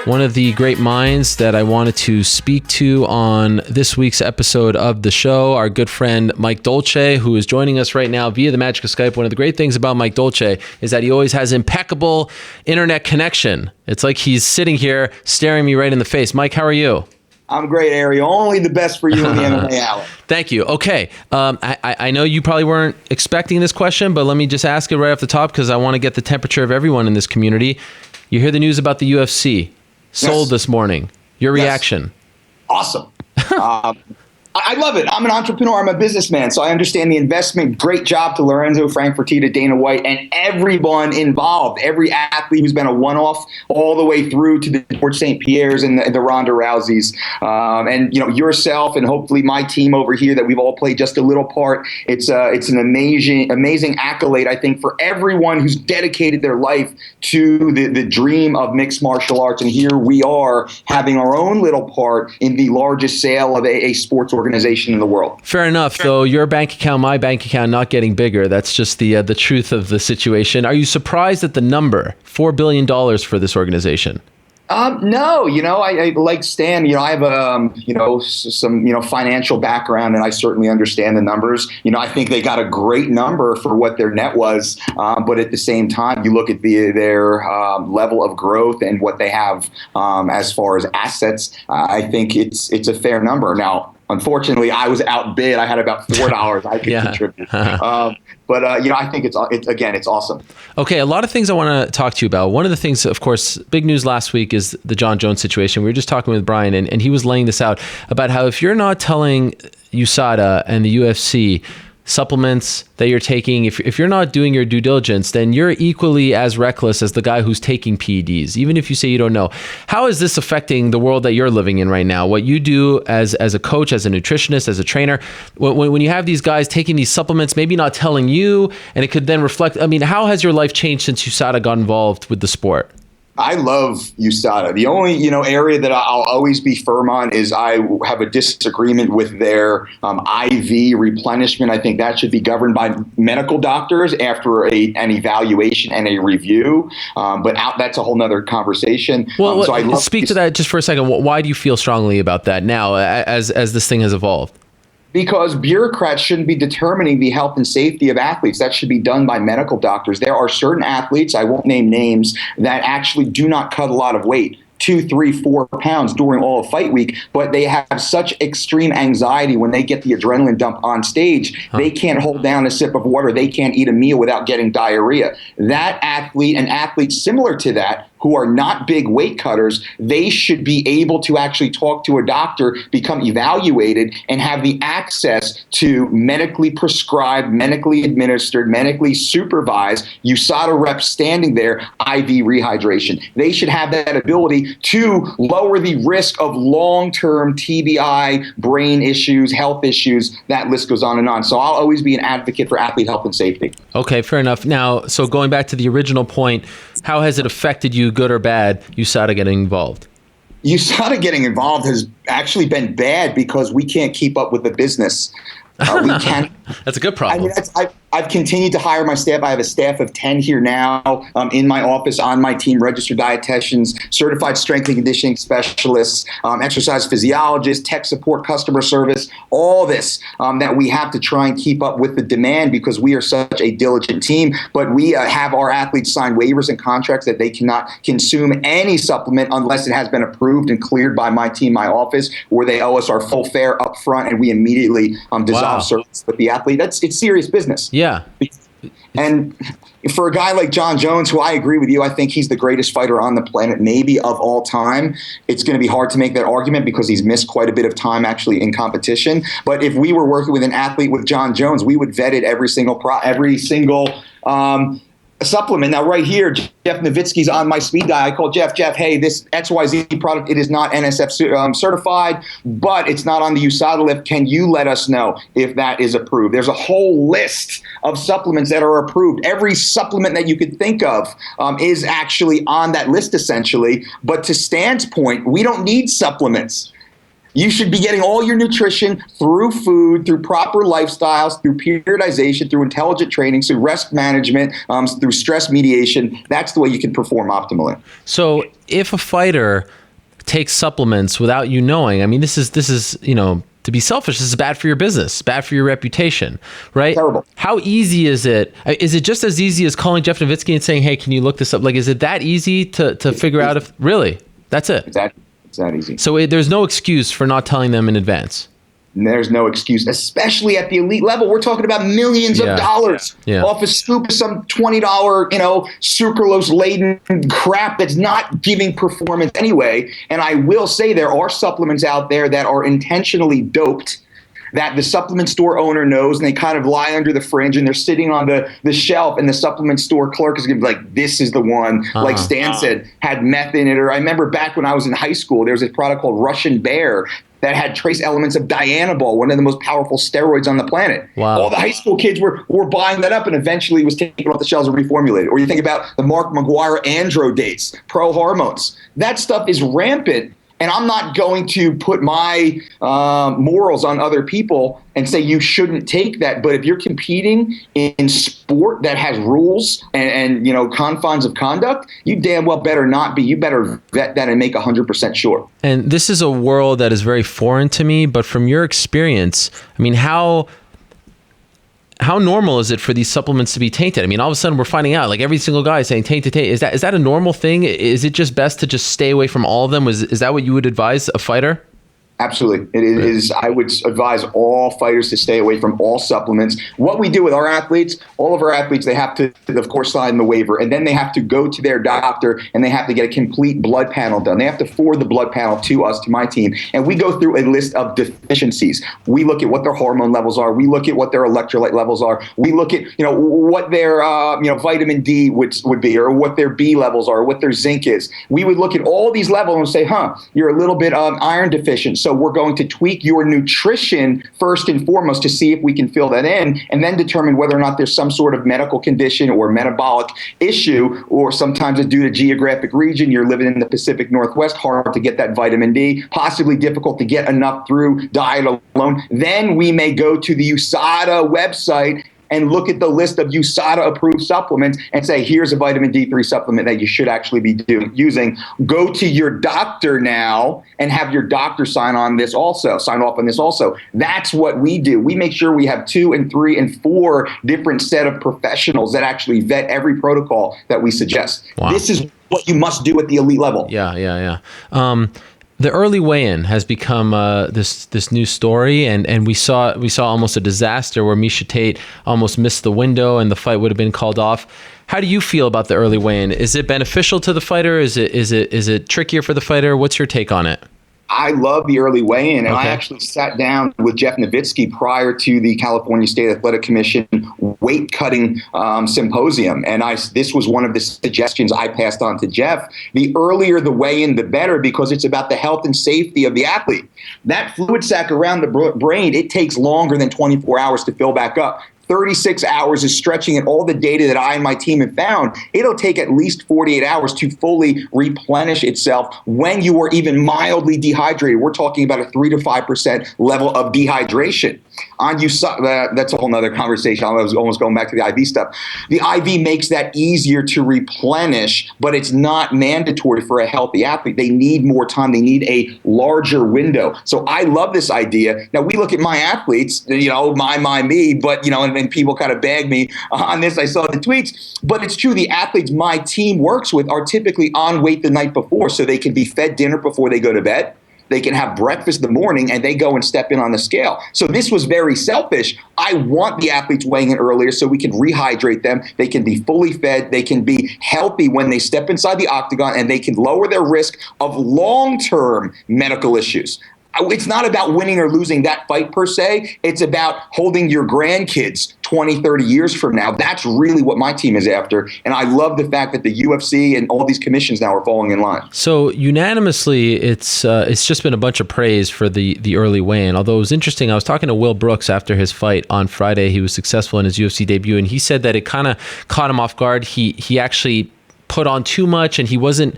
one of the great minds that I wanted to speak to on this week's episode of the show, our good friend Mike Dolce, who is joining us right now via the magic of Skype. One of the great things about Mike Dolce is that he always has impeccable internet connection. It's like he's sitting here staring me right in the face. Mike, how are you? I'm great, Ariel. Only the best for you in the MMA hour. Thank you. Okay. I know you probably weren't expecting this question, but let me just ask it right off the top because I want to get the temperature of everyone in this community. You hear the news about the UFC sold this morning. Your reaction? Awesome. I love it. I'm an entrepreneur. I'm a businessman, so I understand the investment. Great job to Lorenzo Frankfurtita, Dana White, and everyone involved. Every athlete who's been a one-off, all the way through to the George St. Pierre's and the Ronda Rouseys, and yourself, and hopefully my team over here that we've all played just a little part. It's an amazing accolade, I think, for everyone who's dedicated their life to the dream of mixed martial arts. And here we are having our own little part in the largest sale of a sports organization in the world. Fair enough, though. Your bank account, my bank account, not getting bigger. That's just the truth of the situation. Are you surprised at the number, $4 billion for this organization? No, I like Stan. I have some financial background, and I certainly understand the numbers. I think they got a great number for what their net was, but at the same time, you look at their level of growth and what they have as far as assets. I think it's a fair number. Now, unfortunately, I was outbid. I had about $4 I could contribute. But I think it's awesome. Okay, a lot of things I want to talk to you about. One of the things, of course, big news last week is the Jone Jones situation. We were just talking with Brian, and he was laying this out about how if you're not telling USADA and the UFC supplements that you're taking, if you're not doing your due diligence, then you're equally as reckless as the guy who's taking PEDs, even if you say you don't know. How is this affecting the world that you're living in right now? What you do as a coach, as a nutritionist, as a trainer, when you have these guys taking these supplements, maybe not telling you, and it could then reflect, how has your life changed since USADA got involved with the sport? I love USADA. The only, area that I'll always be firm on is I have a disagreement with their IV replenishment. I think that should be governed by medical doctors after an evaluation and a review. But that's a whole nother conversation. Well, so speak to that just for a second. Why do you feel strongly about that now as this thing has evolved? Because bureaucrats shouldn't be determining the health and safety of athletes. That should be done by medical doctors. There are certain athletes, I won't name names, that actually do not cut a lot of weight. 2, 3, 4 pounds during all of fight week, but they have such extreme anxiety when they get the adrenaline dump on stage, they can't hold down a sip of water, they can't eat a meal without getting diarrhea. That athlete and athletes similar to that who are not big weight cutters, they should be able to actually talk to a doctor, become evaluated, and have the access to medically prescribed, medically administered, medically supervised USADA reps standing there, IV rehydration. They should have that ability to lower the risk of long-term TBI, brain issues, health issues. That list goes on and on. So I'll always be an advocate for athlete health and safety. Okay, fair enough. Now, so going back to the original point, how has it affected you, good or bad, USADA getting involved? USADA getting involved has actually been bad because we can't keep up with the business. We can't. That's a good problem. I've continued to hire my staff. I have a staff of 10 here now in my office, on my team, registered dietitians, certified strength and conditioning specialists, exercise physiologists, tech support, customer service, all this that we have to try and keep up with the demand because we are such a diligent team. But we have our athletes sign waivers and contracts that they cannot consume any supplement unless it has been approved and cleared by my team, my office, where they owe us our full fare up front and we immediately dissolve service with the athlete. It's serious business. Yeah. And for a guy like Jone Jones, who I agree with you, I think he's the greatest fighter on the planet, maybe of all time. It's going to be hard to make that argument because he's missed quite a bit of time actually in competition. But if we were working with an athlete with Jone Jones, we would vet it every single supplement. Now, right here, Jeff Nowitzki's on my speed diet. I call Jeff, hey, this XYZ product, it is not NSF certified, but it's not on the USADA list. Can you let us know if that is approved? There's a whole list of supplements that are approved. Every supplement that you could think of is actually on that list, essentially. But to Stan's point, we don't need supplements. You should be getting all your nutrition through food, through proper lifestyles, through periodization, through intelligent training, through rest management, through stress mediation. That's the way you can perform optimally. So if a fighter takes supplements without you knowing, I mean, this is, you know, to be selfish, this is bad for your business, bad for your reputation, right? Terrible. How easy is it? Is it just as easy as calling Jeff Nowitzki and saying, hey, can you look this up? Like, is it that easy to figure out if, really? That's it? Exactly. It's that easy. So there's no excuse for not telling them in advance. There's no excuse, especially at the elite level. We're talking about millions of dollars off a scoop of some $20, sucralose-laden crap that's not giving performance anyway. And I will say there are supplements out there that are intentionally doped that the supplement store owner knows, and they kind of lie under the fringe, and they're sitting on the shelf, and the supplement store clerk is going to be like, this is the one, like Stan said, had meth in it. Or I remember back when I was in high school, there was a product called Russian Bear that had trace elements of Dianabol, one of the most powerful steroids on the planet. Wow. All the high school kids were buying that up, and eventually it was taken off the shelves and reformulated. Or you think about the Mark McGuire andro dates, pro hormones. That stuff is rampant. And I'm not going to put my morals on other people and say you shouldn't take that. But if you're competing in sport that has rules and confines of conduct, you damn well better not be. You better vet that and make 100% sure. And this is a world that is very foreign to me. But from your experience, I mean, how normal is it for these supplements to be tainted? I mean, all of a sudden we're finding out, like every single guy is saying tainted. Is that a normal thing? Is it just best to just stay away from all of them? Is that what you would advise a fighter? Absolutely. It is. I would advise all fighters to stay away from all supplements. What we do with our athletes, all of our athletes, they have to, of course, sign the waiver, and then they have to go to their doctor and they have to get a complete blood panel done. They have to forward the blood panel to us, to my team, and we go through a list of deficiencies. We look at what their hormone levels are. We look at what their electrolyte levels are. We look at, what their, vitamin D would be, or what their B levels are, or what their zinc is. We would look at all these levels and say, you're a little bit iron deficient. So we're going to tweak your nutrition first and foremost to see if we can fill that in, and then determine whether or not there's some sort of medical condition or metabolic issue, or sometimes it's due to geographic region. You're living in the Pacific Northwest, hard to get that vitamin D, possibly difficult to get enough through diet alone. Then we may go to the USADA website and look at the list of USADA-approved supplements and say, here's a vitamin D3 supplement that you should actually be using. Go to your doctor now and have your doctor sign off on this also. That's what we do. We make sure we have 2 and 3 and 4 different set of professionals that actually vet every protocol that we suggest. Wow. This is what you must do at the elite level. Yeah. The early weigh-in has become this new story, and we saw almost a disaster where Miesha Tate almost missed the window and the fight would have been called off. How do you feel about the early weigh-in? Is it beneficial to the fighter? Is it trickier for the fighter? What's your take on it? I love the early weigh-in, and I actually sat down with Jeff Nowitzki prior to the California State Athletic Commission weight-cutting symposium, and this was one of the suggestions I passed on to Jeff. The earlier the weigh-in, the better, because it's about the health and safety of the athlete. That fluid sac around the brain, it takes longer than 24 hours to fill back up. 36 hours is stretching, and all the data that I and my team have found, it'll take at least 48 hours to fully replenish itself when you are even mildly dehydrated. We're talking about a 3 to 5% level of dehydration. That's a whole nother conversation. I was almost going back to the IV stuff. The IV makes that easier to replenish, but it's not mandatory for a healthy athlete. They need more time. They need a larger window. So I love this idea. Now, we look at my athletes, me, but, and people kind of bag me on this. I saw the tweets, but it's true. The athletes my team works with are typically on weight the night before, so they can be fed dinner before they go to bed. They can have breakfast in the morning, and they go and step in on the scale. So this was very selfish. I want the athletes weighing in earlier so we can rehydrate them. They can be fully fed. They can be healthy when they step inside the octagon, and they can lower their risk of long-term medical issues. It's not about winning or losing that fight per se. It's about holding your grandkids 20, 30 years from now. That's really what my team is after. And I love the fact that the UFC and all these commissions now are falling in line. So unanimously, it's just been a bunch of praise for the early weigh-in. Although it was interesting, I was talking to Will Brooks after his fight on Friday. He was successful in his UFC debut, and he said that it kind of caught him off guard. He actually put on too much, and he wasn't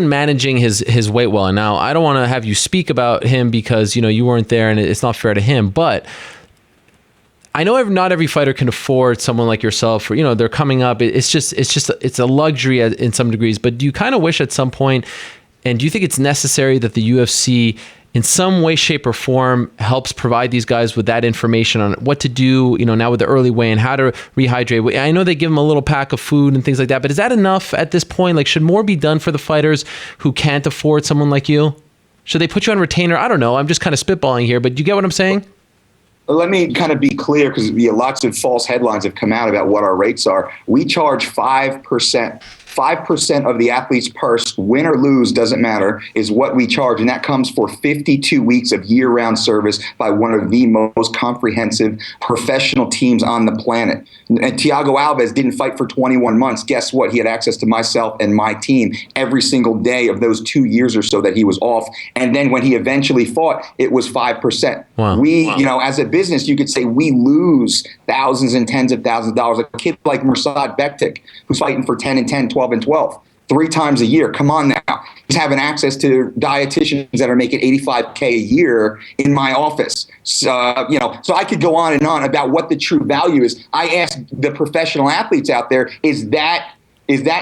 managing his weight well. And now I don't want to have you speak about him because you weren't there, and it's not fair to him. But I know not every fighter can afford someone like yourself, or they're coming up. It's a luxury in some degrees. But do you kind of wish at some point, and do you think it's necessary that the UFC in some way, shape, or form helps provide these guys with that information on what to do, now with the early weigh-in, how to rehydrate? I know they give them a little pack of food and things like that, but is that enough at this point? Like, should more be done for the fighters who can't afford someone like you? Should they put you on retainer? I don't know. I'm just kind of spitballing here, but do you get what I'm saying? Let me kind of be clear, because lots of false headlines have come out about what our rates are. We charge 5%. 5% of the athlete's purse, win or lose, doesn't matter, is what we charge. And that comes for 52 weeks of year-round service by one of the most comprehensive professional teams on the planet. And Thiago Alves didn't fight for 21 months. Guess what? He had access to myself and my team every single day of those 2 years or so that he was off. And then when he eventually fought, it was 5%. Wow. As a business, you could say we lose thousands and tens of thousands of dollars. A kid like Mirsad Bektik, who's fighting for 10 and 10, 12 and 12, 3 times a year. Come on now. He's having access to dietitians that are making $85K a year in my office. So I could go on and on about what the true value is. I ask the professional athletes out there, is that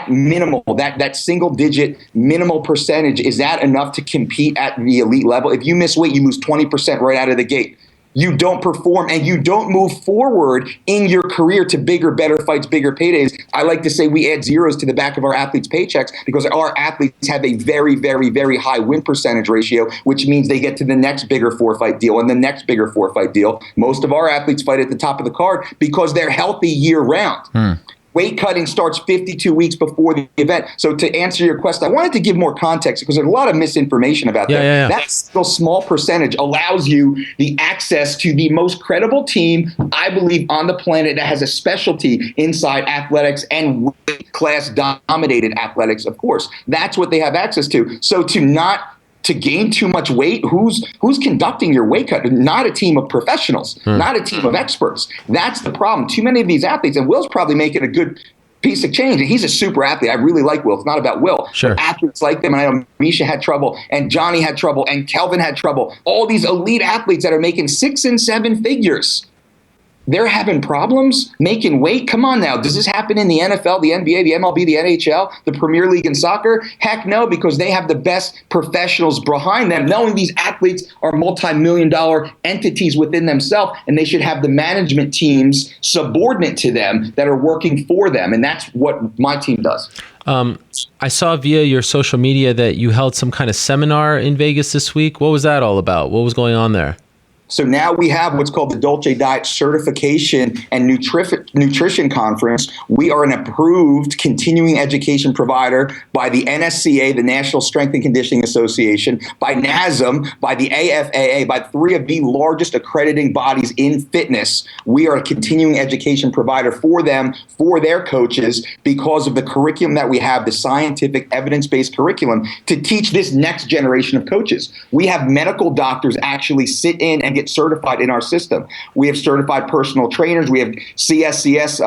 minimal, that single digit minimal percentage, is that enough to compete at the elite level? If you miss weight, you lose 20% right out of the gate. You don't perform and you don't move forward in your career to bigger, better fights, bigger paydays. I like to say we add zeros to the back of our athletes' paychecks because our athletes have a very, very, very high win percentage ratio, which means they get to the next bigger 4-fight deal and the next bigger 4-fight deal. Most of our athletes fight at the top of the card because they're healthy year round. Weight cutting starts 52 weeks before the event. So to answer your question, I wanted to give more context because there's a lot of misinformation about that. Yeah. That still small percentage allows you the access to the most credible team, I believe, on the planet that has a specialty inside athletics and weight class dominated athletics, of course. That's what they have access to. So to gain too much weight, who's conducting your weight cut? Not a team of professionals, not a team of experts. That's the problem. Too many of these athletes, and Will's probably making a good piece of change. And he's a super athlete. I really like Will. It's not about Will. Sure. But athletes like them, and I know Misha had trouble, and Johnny had trouble, and Kelvin had trouble. All these elite athletes that are making 6 and 7 figures, they're having problems making weight. Come on now. Does this happen in the NFL, the NBA, the MLB, the NHL, the Premier League in soccer? Heck no, because they have the best professionals behind them, knowing these athletes are multi-million-dollar entities within themselves, and they should have the management teams subordinate to them that are working for them. And that's what my team does. I saw via your social media that you held some kind of seminar in Vegas this week. What was that all about? What was going on there? So now we have what's called the Dolce Diet Certification and Nutrition Conference. We are an approved continuing education provider by the NSCA, the National Strength and Conditioning Association, by NASM, by the AFAA, by 3 of the largest accrediting bodies in fitness. We are a continuing education provider for them, for their coaches, because of the curriculum that we have, the scientific evidence-based curriculum to teach this next generation of coaches. We have medical doctors actually sit in and get certified in our system. We have certified personal trainers. We have CSCS,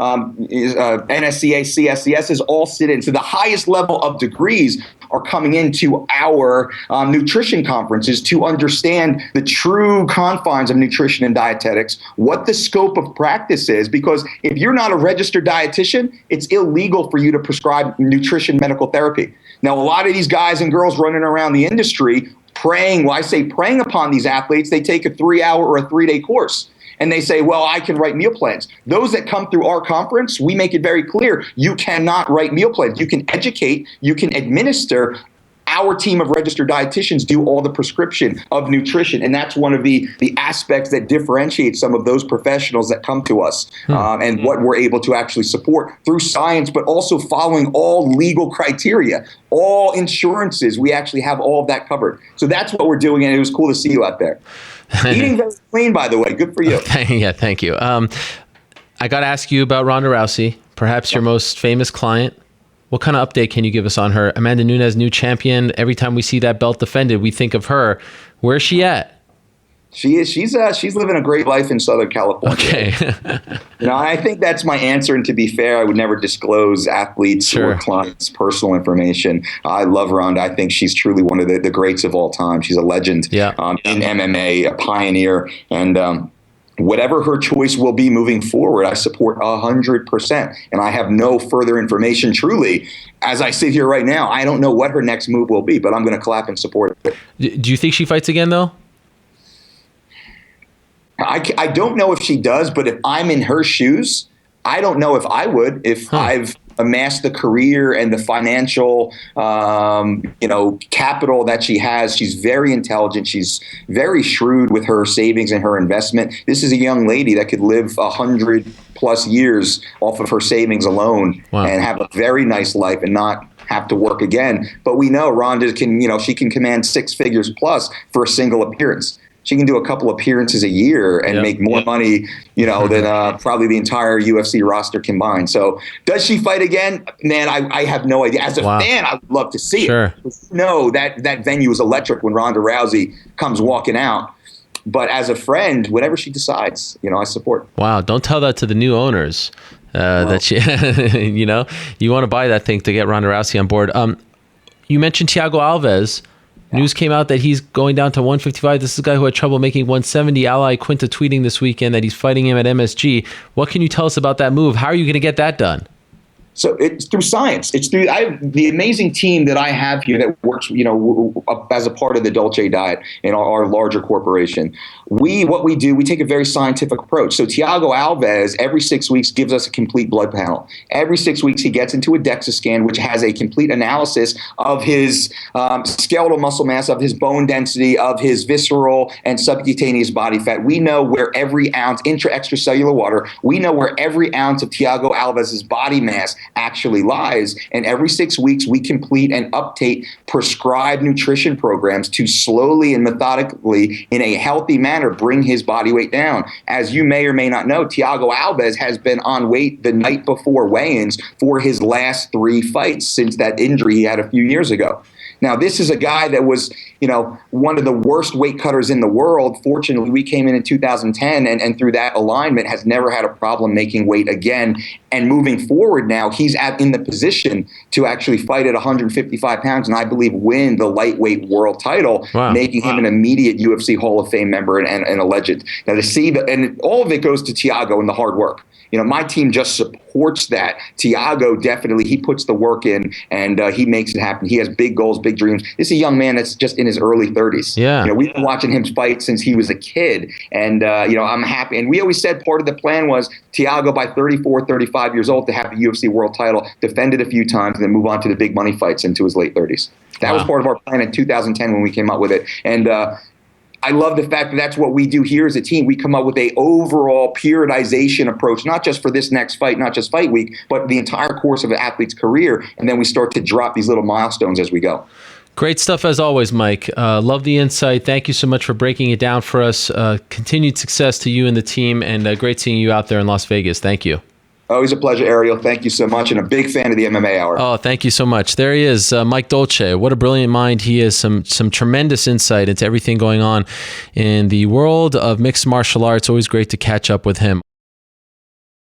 NSCA, CSCSs all sit in. So the highest level of degrees are coming into our nutrition conferences to understand the true confines of nutrition and dietetics, what the scope of practice is, because if you're not a registered dietitian, it's illegal for you to prescribe nutrition medical therapy. Now, a lot of these guys and girls running around the industry preying upon these athletes, they take a 3-hour or a 3-day course. And they say, well, I can write meal plans. Those that come through our conference, we make it very clear, you cannot write meal plans. You can educate, you can administer. Our team of registered dietitians do all the prescription of nutrition. And that's one of the aspects that differentiates some of those professionals that come to us and what we're able to actually support through science, but also following all legal criteria, all insurances. We actually have all of that covered. So that's what we're doing. And it was cool to see you out there. Eating very clean, by the way. Good for you. Yeah, thank you. I got to ask you about Ronda Rousey, perhaps your most famous client. What kind of update can you give us on her? Amanda Nunes, new champion. Every time we see that belt defended, we think of her. Where's she at? She is. She's living a great life in Southern California. Okay. I think that's my answer. And to be fair, I would never disclose athletes or clients' personal information. I love Ronda. I think she's truly one of the greats of all time. She's a legend in MMA, a pioneer, and whatever her choice will be moving forward, I support 100%. And I have no further information. Truly, as I sit here right now, I don't know what her next move will be, but I'm going to clap and support it. Do you think she fights again, though? I don't know if she does, but if I'm in her shoes, I don't know if I would. If I've amassed the career and the financial, capital that she has, she's very intelligent. She's very shrewd with her savings and her investment. This is a young lady that could live 100+ years off of her savings alone and have a very nice life and not have to work again. But we know Ronda she can command 6 figures plus for a single appearance. She can do a couple appearances a year and make more money, than probably the entire UFC roster combined. So does she fight again? Man, I have no idea. As a fan, I would love to see it. No, that venue is electric when Ronda Rousey comes walking out. But as a friend, whatever she decides, I support. Wow, don't tell that to the new owners that she, you want to buy that thing to get Ronda Rousey on board. You mentioned Thiago Alves. News came out that he's going down to 155. This is a guy who had trouble making 170. Ally Quinta tweeting this weekend that he's fighting him at MSG. What can you tell us about that move? How are you going to get that done? So it's through science. It's through the amazing team that I have here that works, as a part of the Dolce Diet in our larger corporation. We take a very scientific approach. So Thiago Alves every 6 weeks gives us a complete blood panel. Every 6 weeks he gets into a DEXA scan, which has a complete analysis of his skeletal muscle mass, of his bone density, of his visceral and subcutaneous body fat. We know where every ounce, extracellular water, we know where every ounce of Thiago Alves' body mass actually lies. And every 6 weeks, we complete and update prescribed nutrition programs to slowly and methodically, in a healthy manner, bring his body weight down. As you may or may not know, Thiago Alves has been on weight the night before weigh-ins for his last 3 fights since that injury he had a few years ago. Now, this is a guy that was, one of the worst weight cutters in the world. Fortunately, we came in 2010 and through that alignment has never had a problem making weight again. And moving forward now, he's in the position to actually fight at 155 pounds and I believe win the lightweight world title, making him an immediate UFC Hall of Fame member and a legend. Now, to see and all of it goes to Thiago and the hard work. My team just supports that. Thiago definitely, he puts the work in and he makes it happen. He has big goals, big dreams. This is a young man that's just in his early 30s. Yeah. We've been watching him fight since he was a kid. And, I'm happy. And we always said part of the plan was Thiago by 34, 35 years old to have the UFC world title, defend it a few times, and then move on to the big money fights into his late 30s. That was part of our plan in 2010 when we came up with it. And, I love the fact that that's what we do here as a team. We come up with a overall periodization approach, not just for this next fight, not just fight week, but the entire course of an athlete's career. And then we start to drop these little milestones as we go. Great stuff as always, Mike. Love the insight. Thank you so much for breaking it down for us. Continued success to you and the team, and great seeing you out there in Las Vegas. Thank you. Always a pleasure, Ariel. Thank you so much, and a big fan of the MMA Hour. Oh, thank you so much. There he is, Mike Dolce. What a brilliant mind. He has some tremendous insight into everything going on in the world of mixed martial arts. Always great to catch up with him.